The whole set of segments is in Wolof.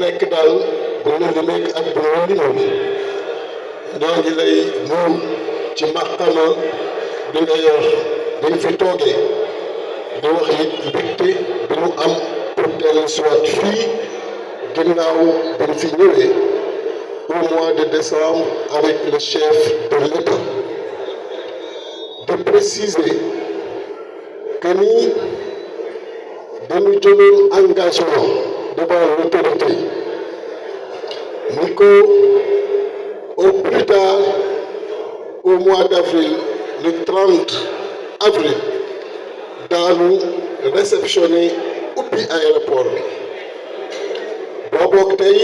nekk daal bu la limee ak bu la limoon ñoo ngi lay nuyu ci maqama bi nga yor bi nga fi toogee di wax it mbégte bi mu am pour dellu siwaat fii ginnaaw bi mu fi ñëwee au mois de décembre avec le chef de l'État de préciser que ni dañu jëloon engagement devant l'autorité ni ko au plus tard au mois d'avril le 30 avril daanu réceptionner ubbi aéroport bi boobook tey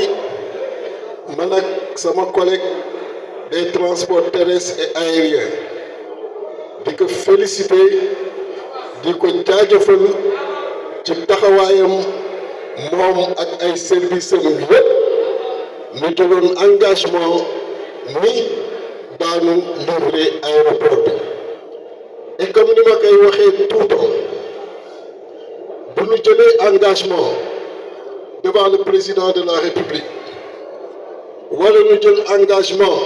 man ak sama collègue des transports terrestres et aériens di ko féliciter di ko jaajëfal ci taxawaayam moom ak ay services am yépp ñu jëloon engagement ni daanu livrer aéroport bi et comme ni ma koy waxee tout le temps bu ñu jëlee engagement devant le président de la République wala ñu jël engagement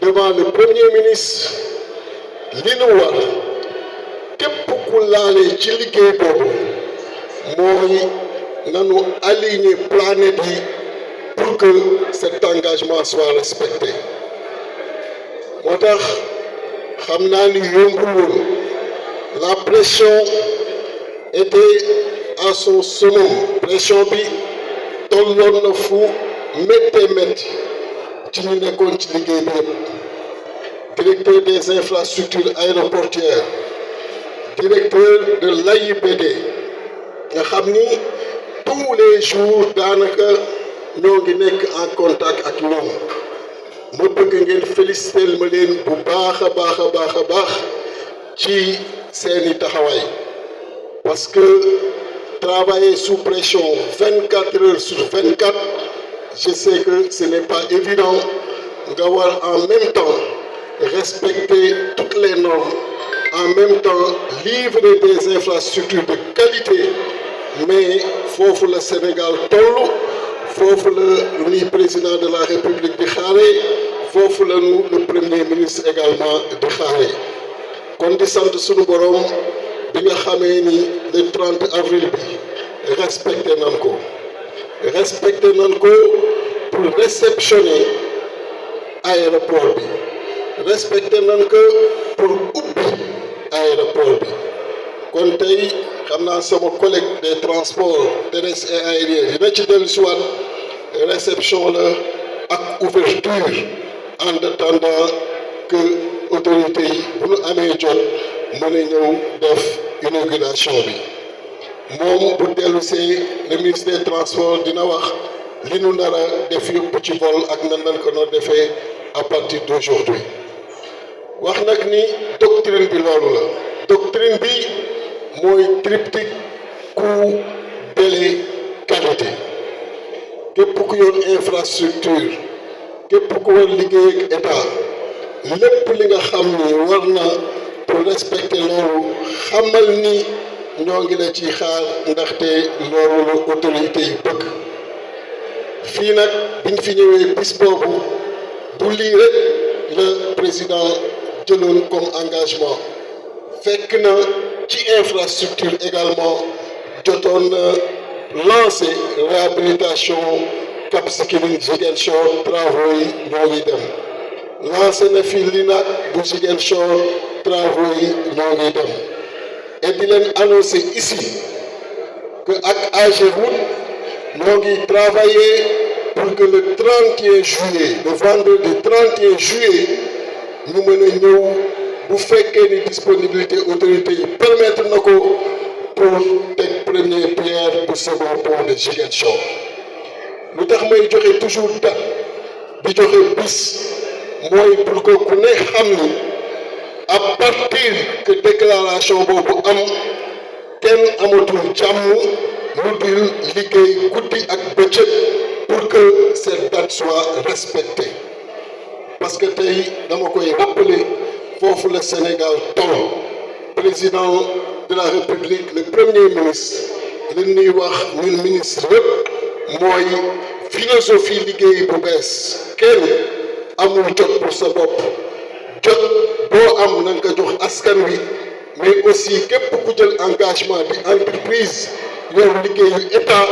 devant le premier ministre li nu war képp ku laale ci liggéey boobu mooy nanu aligner planète yi pour que cet engagement soit respecté moo tax xam naa ni yombul woon la pression était à son summum pression bi tolloon na fu métti ci ñu nekkoon ci liggéey bi yëpp directeur des infrastructures aéroportuaires directeur de l'AIBD nga xam ni tous les jours daanaka ñoo ngi nekk en contact ak ñoom ma bëgg ngeen féliciter ma leen bu baax a baax ci seeni taxawaay parce que travailler sous pression 24 heures sur 24 je sais que ce n'est pas évident nga war en même temps respecter toutes les normes en même temps livrer des infrastructures de qualité mais foofu la Sénégal toll foofu la ni président de la République di xaare foofu la nu le premier ministre également di xaare kon di sant sunu borom bi nga xamee ni le 30 avril bi respecté nan ko pour réceptionner aéroport bi respecté nan ko pour ubbi aéroport bi kon tey xam naa sama collègue des transports terrestres et aériens dina ci dellu si waat réception la ak ouverture en attendant que autorité yi bu ñu amee jot mën a ñëw def inauguration bi moom bu dellu see le ministre des transports dina wax li nu nar a def yëpp ci vol ak nan lañ ko noo defee à partir d'aujourd'hui wax nag ni doctrine bi loolu la doctrine bi mooy triptyque coût délai qualité képp ku yor infrastructure képp ku war liggéey ak état lépp li nga xam ni war na pour respecter loolu xamal ni ñoo ngi la ci xaar ndaxte loolu la autorité yi bëgg fii nag biñ fi ñëwee bis boobu du lii rek le président jëloon comme engagement fekk na ci infrastructure également jotoon na lancé réhabilitation Cap Skirring Ziguinchor travaux yi ñoo ngi dem lancé na fi LINAC bu Ziguinchor travaux yi ñoo ngi dem et di leen annoncer ici que ak AGEROUTE ñoo ngi travailler pour que le 31 juillet le vendredi 31 juillet ñu mën a ñëw bu fekkee ni disponibilité autorité yi permettre na ko pour teg première pierre bu second pont de Ziguinchor lu tax may joxe toujours date di joxe bis mooy pour que ku ne xam ni à partir que déclaration boobu am kenn amatul jàmm lu dul liggéey guddi ak bëccëg pour que cette date soit respectée parce que tey dama koy rappeler foofu le Sénégal toll président de la République le premier ministre li ñuy wax ñun ministre yëpp mooy philosophie liggéey bu bees kenn amul jot pour sa bopp jot boo am na nga jox askan wi mais aussi képp ku jël engagement di entreprise yor liggéeyu état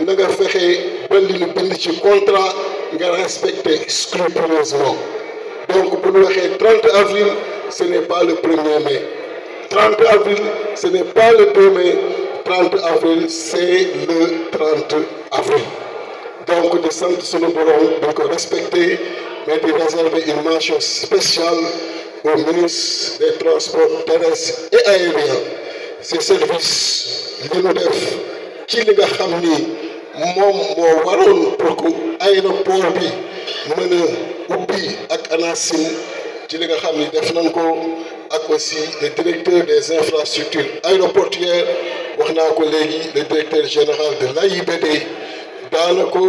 na nga fexe ba li ñu bind ci contrat nga respecter scrupuleusement donc bu ñu waxee 30 avril ce n'est pas le 1er mai 30 avril ce n'est pas le 2 mai 30 avril c'est le 30 avril donc di sant sunu borom di ko respecter mais di réserver une mention spéciale au ministre des transports terrestres et aériens ces services li ñu def ci li nga xam ni moom moo waroon pour que aéroport bi mën a ubbi ak ANACIM ci li nga xam ni def nañ ko ak aussi le directeur des infrastructures aéroportuaires wax naa ko léegi le directeur général de l'AIBD daanaka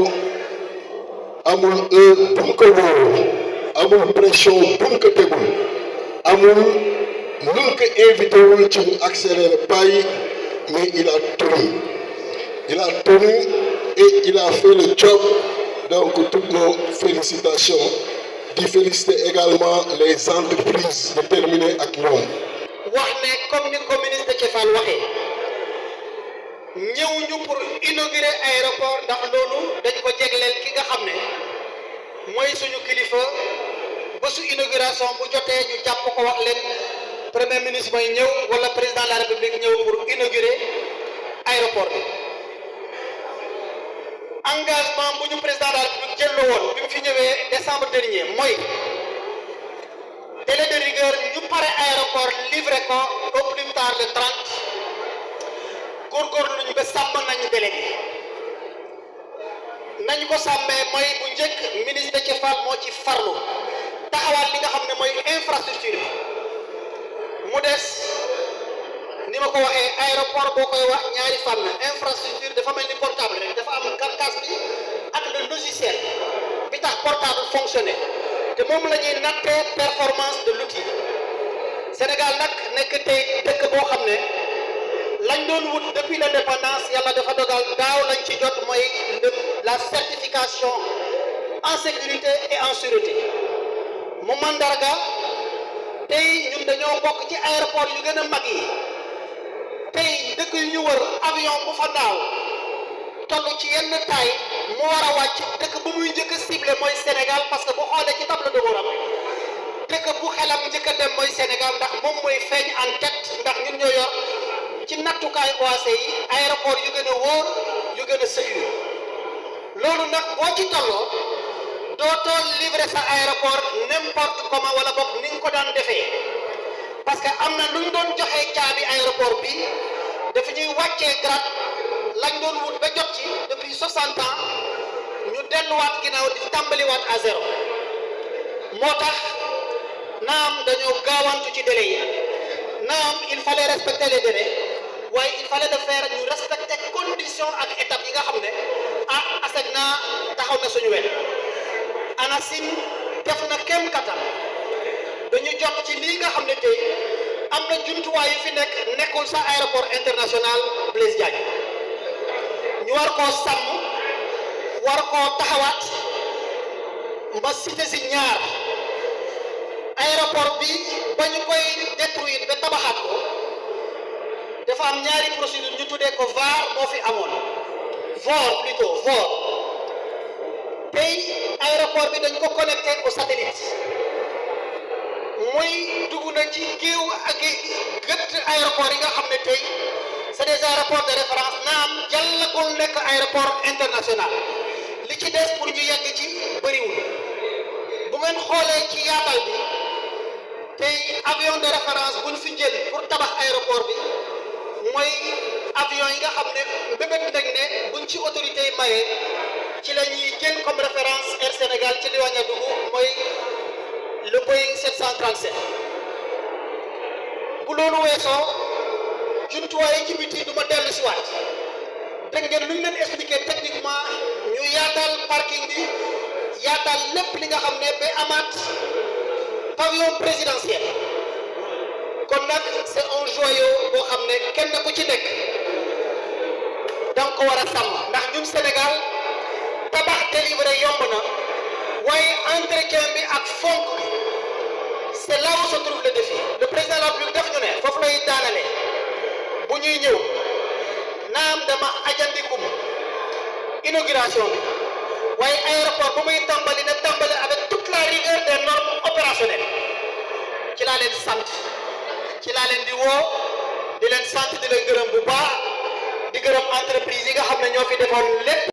amul heure bu mu ko wóorul amul pression bu mu ko tegul amul nu mu ko invité wul ci mu accélérer pas yi mais il a tenu et il a fait le job donc toutes nos félicitations di féliciter également les entreprises déterminées ak ñoom. wax ne comme ni ko ministre Déthié Fall waxee ñëw ñu pour inaugurer aéroport ndax loolu dañ ko jegleel ki nga xam ne mooy suñu kilifa ba su inauguration bu jotee ñu jàpp ko wax leen premier ministre mooy ñëw wala président de la république ñëw pour inaugurer aéroport bi. engagement bu ñu président de la république jël woon bi mu fi ñëwee décembre dernier mooy délai de rigueur ñu pare aéroport livré ko au plus tard le 30 góorgóorlu nañu ba sàmm nañu délai bi nañu ko sàmmee mooy bu njëkk ministre Déthié Fall moo ci farlu taxawal li nga xam ne mooy infrastructure bi mu des ni ma ko waxee aéroport boo koy wax ñaari fànn infrastructure dafa mel ni portable rek dafa am carcasse bi ak le logiciel bi tax portable fonctionner te moom la ñuy nattee performance de l'outil Sénégal nag nekk tey dëkk boo xam ne lañ doon wut depuis l'indépendance yàlla dafa dogal daaw lañ ci jot mooy la certification en sécurité et en sûreté mu mandarga tey ñun dañoo bokk ci aéroport yu gën a mag yi tey dëkk yu ñu wër avion bu fa naaw toll ci yenn taay mu war a wàcc dëkk bu muy njëkk a ciblé mooy Sénégal parce que bu xoolee ci tableau de bord dëkk bu xelam njëkk a dem mooy Sénégal ndax moom mooy feeñ en tête ndax ñun ñoo yor ci nattukaay OAC yi aéroport yu gën a wóor yu gën a sécure loolu nag boo ci tolloo dootoo livrer sa aéroport n'importe comment wala boog ni nga ko daan defee parce que am na lu ñu doon joxee caabi aéroport bi dafa ñuy wàccee grade lañ doon wut ba jot ci depuis 60 ans ñu delluwaat ginnaaw di tàmbaliwaat à zéro moo tax naam dañoo gaawantu ci délai yi naam il fallait respecter les délais waaye il fallait le faire ñu respecter conditions ak étapes yi nga xam ne ASECNA taxaw na suñu wet ANACIM def na kéem kattan dañu jot ci lii nga xam ne tey am na jumtuwaay yu fi nekkul sa aéroport international Blaise Diagne ñu war koo sàmm war koo taxawaat ma cité si ñaar aéroport bi ba ñu koy détruire ba tabaxaat ko dafa am ñaari procédure ñu tuddee ko VAR moo fi amoon VOR tey aéroport bi dañ ko connecté au satellite muy dugg na ci géew ak gët aéroport yi nga xam ne tey c'est des aéroports de référence naam jàllagul nekk aéroport international li ci des pour ñu yegg ci bëriwul bu ngeen xoolee ci yaatal bi tey avion de référence buñ fi jël pour tabax aéroport bi mooy avion yi nga xam ne mbébét nañ ne buñ ci autorité yi mayee ci la ñuy jël comme référence Air Sénégal ci li wañ a dugg mooy le Boeing 737 bu loolu weesoo jumtuwaay yi ci biti du ma dellu si waat dégg ngeen lu ñu leen expliqué techniquement ñu yaatal parking bi yaatal lépp li nga xam ne ba amaat pavillon présidentiel kon nag c'est un joyau boo xam ne kenn ku ci nekk danga ko war a sàmm ndax ñun Sénégal tabax délivrer yomb na waaye entretien bi ak fonk bi c'est là où se trouve le défi. Le président de la République def ñu ne foofu lay daanale bu ñuy ñëw naam dama ajandikum inauguration bi waaye aéroport bu muy tàmbali na tàmbali avec toute la rigueur des normes opérationnelles ci laa leen sant ci laa leen di woo di leen sant di leen gërëm bu baax di gërëm entreprise yi nga xam ne ñoo fi defoon lépp